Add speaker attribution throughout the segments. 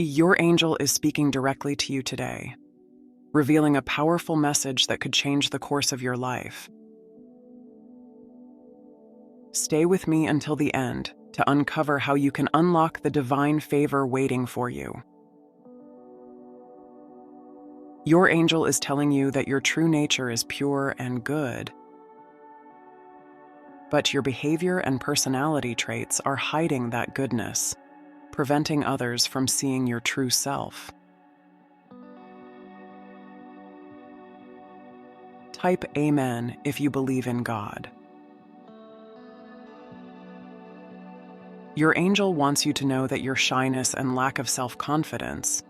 Speaker 1: Your angel is speaking directly to you today, revealing a powerful message that could change the course of your life. Stay with me until the end to uncover how you can unlock the divine favor waiting for you. Your angel is telling you that your true nature is pure and good, but your behavior and personality traits are hiding that goodness, preventing others from seeing your true self. Type Amen if you believe in God. Your angel wants you to know that your shyness and lack of self-confidence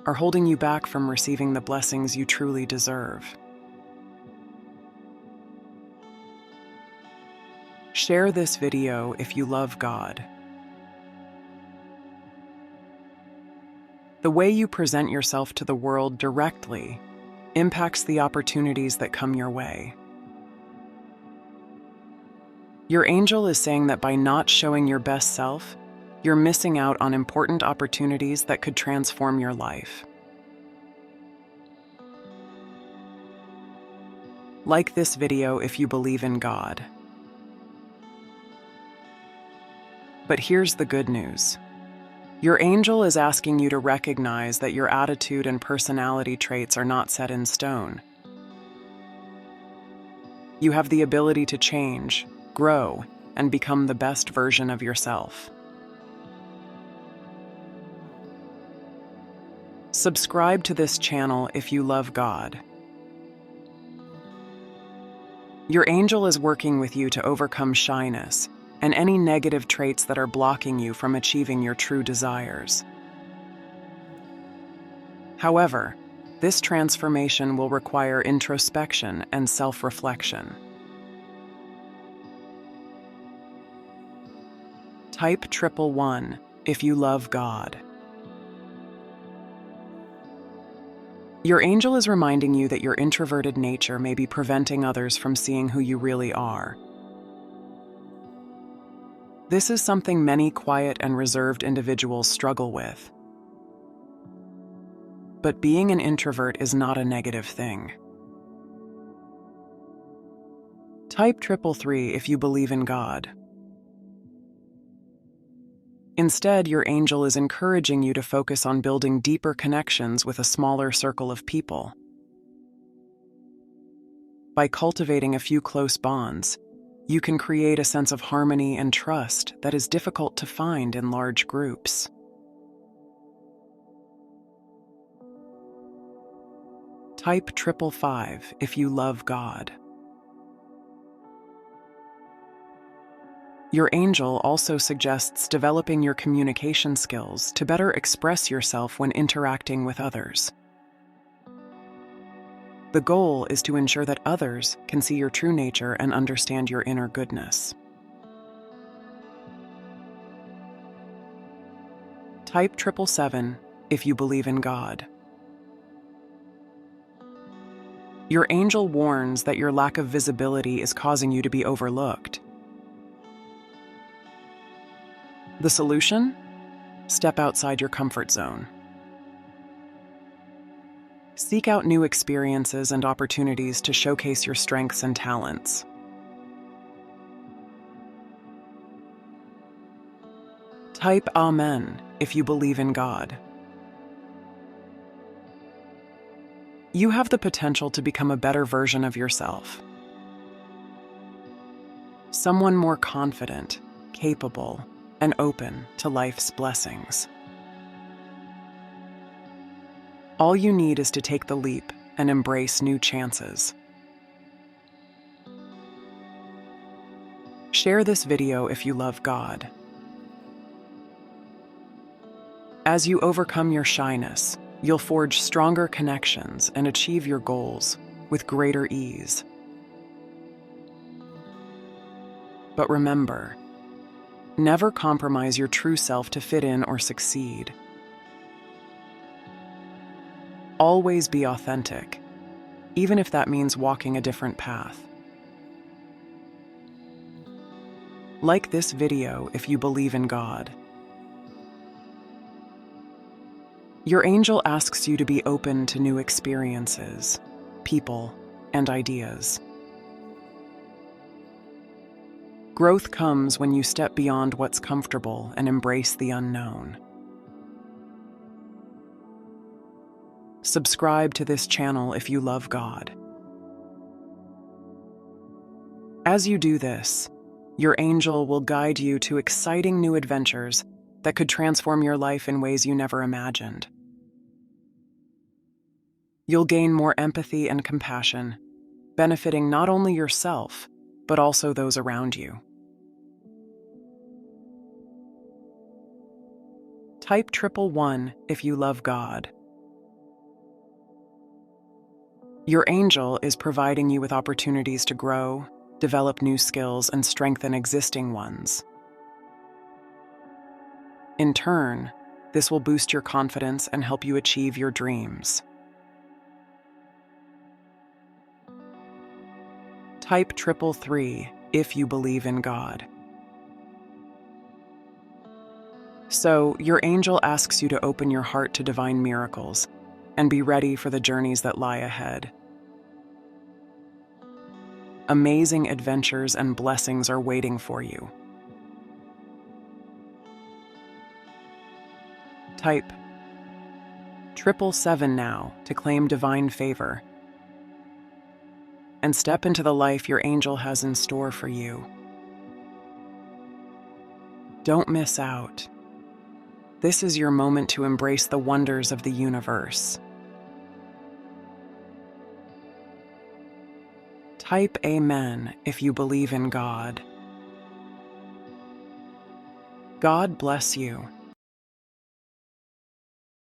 Speaker 1: are holding you back from receiving the blessings you truly deserve. Share this video if you love God. The way you present yourself to the world directly impacts the opportunities that come your way. Your angel is saying that by not showing your best self, you're missing out on important opportunities that could transform your life. Like this video if you believe in God. But here's the good news. Your angel is asking you to recognize that your attitude and personality traits are not set in stone. You have the ability to change, grow, and become the best version of yourself. Subscribe to this channel if you love God. Your angel is working with you to overcome shyness and any negative traits that are blocking you from achieving your true desires. However, this transformation will require introspection and self-reflection. Type 111 if you love God. Your angel is reminding you that your introverted nature may be preventing others from seeing who you really are. This is something many quiet and reserved individuals struggle with. But being an introvert is not a negative thing. Type 333 if you believe in God. Instead, your angel is encouraging you to focus on building deeper connections with a smaller circle of people. By cultivating a few close bonds, you can create a sense of harmony and trust that is difficult to find in large groups. Type 555 if you love God. Your angel also suggests developing your communication skills to better express yourself when interacting with others. The goal is to ensure that others can see your true nature and understand your inner goodness. Type 777 if you believe in God. Your angel warns that your lack of visibility is causing you to be overlooked. The solution? Step outside your comfort zone. Seek out new experiences and opportunities to showcase your strengths and talents. Type Amen if you believe in God. You have the potential to become a better version of yourself. Someone more confident, capable, and open to life's blessings. All you need is to take the leap and embrace new chances. Share this video if you love God. As you overcome your shyness, you'll forge stronger connections and achieve your goals with greater ease. But remember, never compromise your true self to fit in or succeed. Always be authentic, even if that means walking a different path. Like this video if you believe in God. Your angel asks you to be open to new experiences, people, and ideas. Growth comes when you step beyond what's comfortable and embrace the unknown. Subscribe to this channel if you love God. As you do this, your angel will guide you to exciting new adventures that could transform your life in ways you never imagined. You'll gain more empathy and compassion, benefiting not only yourself, but also those around you. Type 111 if you love God. Your angel is providing you with opportunities to grow, develop new skills, and strengthen existing ones. In turn, this will boost your confidence and help you achieve your dreams. Type 333 if you believe in God. So, your angel asks you to open your heart to divine miracles and be ready for the journeys that lie ahead. Amazing adventures and blessings are waiting for you. Type 777 now to claim divine favor and step into the life your angel has in store for you. Don't miss out. This is your moment to embrace the wonders of the universe. Type Amen if you believe in God. God bless you.